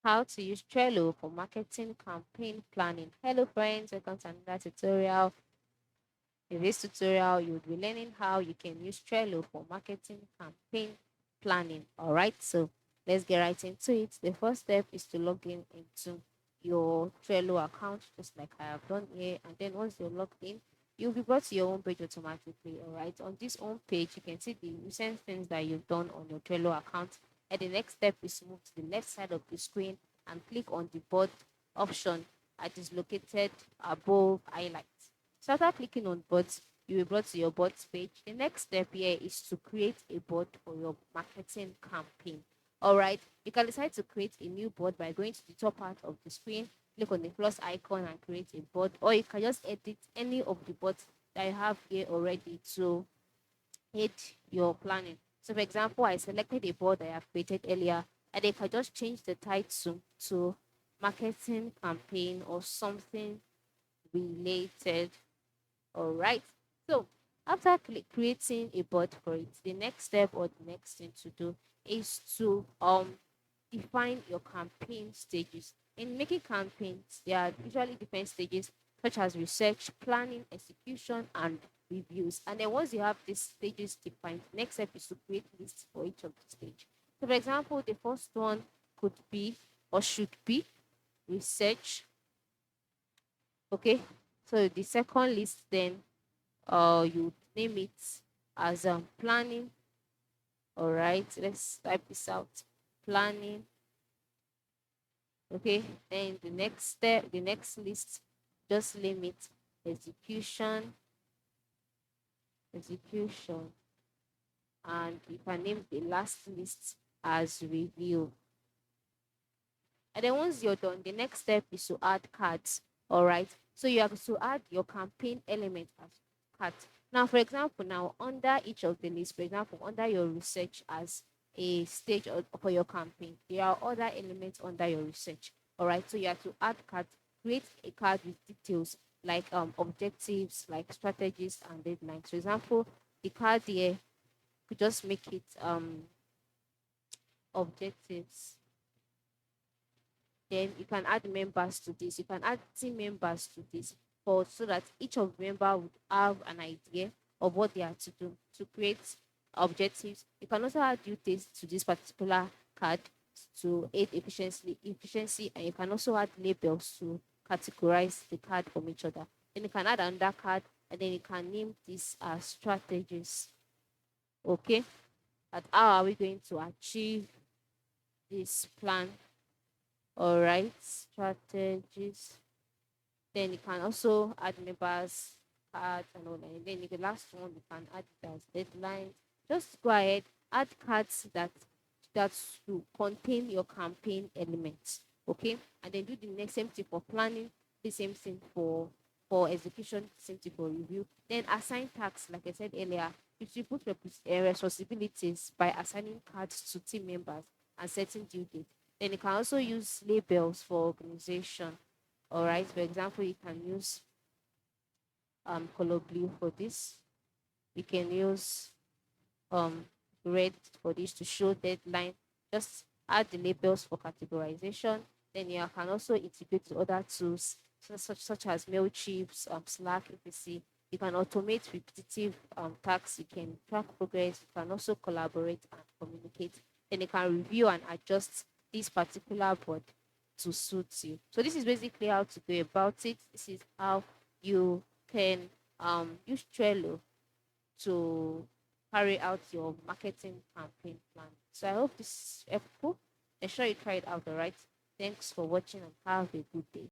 How to use Trello for marketing campaign planning. Hello friends, welcome to another tutorial. In this tutorial, you'll be learning how you can use Trello for marketing campaign planning. All right, so let's get right into it. The first step is to log in into your Trello account, just like I have done here. And then once you're logged in, you'll be brought to your own page automatically. All right, on this home page, you can see the recent things that you've done on your Trello account. And the next step is to move to the left side of the screen and click on the board option that is located above highlights. So after clicking on bots, you will be brought to your bots page. The next step here is to create a bot for your marketing campaign. All right, you can decide to create a new bot by going to the top part of the screen, click on the plus icon and create a bot, or you can just edit any of the bots that you have here already to aid your planning. So, for example, I selected a bot that I have created earlier, and they can just change the title to marketing campaign or something related. All right. So after creating a bot for it, the next step or the next thing to do is to define your campaign stages. In making campaigns, there are usually different stages such as research, planning, execution, and reviews. And then once you have these stages defined, next step is to create lists for each of the stage. So for example, the first one could be or should be research. Okay. So the second list then you name it as planning. All right, let's type this out. Planning. Okay, then the next step, the next list, just name it execution. Execution, and you can name the last list as review. And then once you're done, the next step is to add cards. All right. So you have to add your campaign element as cards. Now, for example, now under each of the lists, for example, under your research as a stage for your campaign, there are other elements under your research. All right. So you have to add cards, create a card with details like objectives, like strategies and deadlines. For example, the card here could just make it objectives. Then you can add members to this. You can add team members to this for so that each of member would have an idea of what they are to do to create objectives. You can also add due dates to this particular card to aid efficiency, and you can also add labels to categorize the card from each other. Then you can add another card, and then you can name this as strategies. Okay, and how are we going to achieve this plan? All right, strategies. Then you can also add members, cards, and all that. And then the last one, you can add it as deadlines. Just go ahead, add cards that to contain your campaign elements. Okay, and then do the next same thing for planning, the same thing for execution, same thing for review. Then assign tasks, like I said earlier, you should put responsibilities by assigning cards to team members and setting due date. Then you can also use labels for organization. All right. For example, you can use color blue for this. You can use um red for this to show deadline. Just add the labels for categorization. Then you can also integrate with other tools such as Mailchimp, Slack, etc. You can automate repetitive tasks. You can track progress. You can also collaborate and communicate. Then you can review and adjust this particular board to suit you. So this is basically how to go about it. This is how you can use Trello to carry out your marketing campaign plan. So I hope this is helpful. Ensure you try it out, all right? Thanks for watching and have a good day.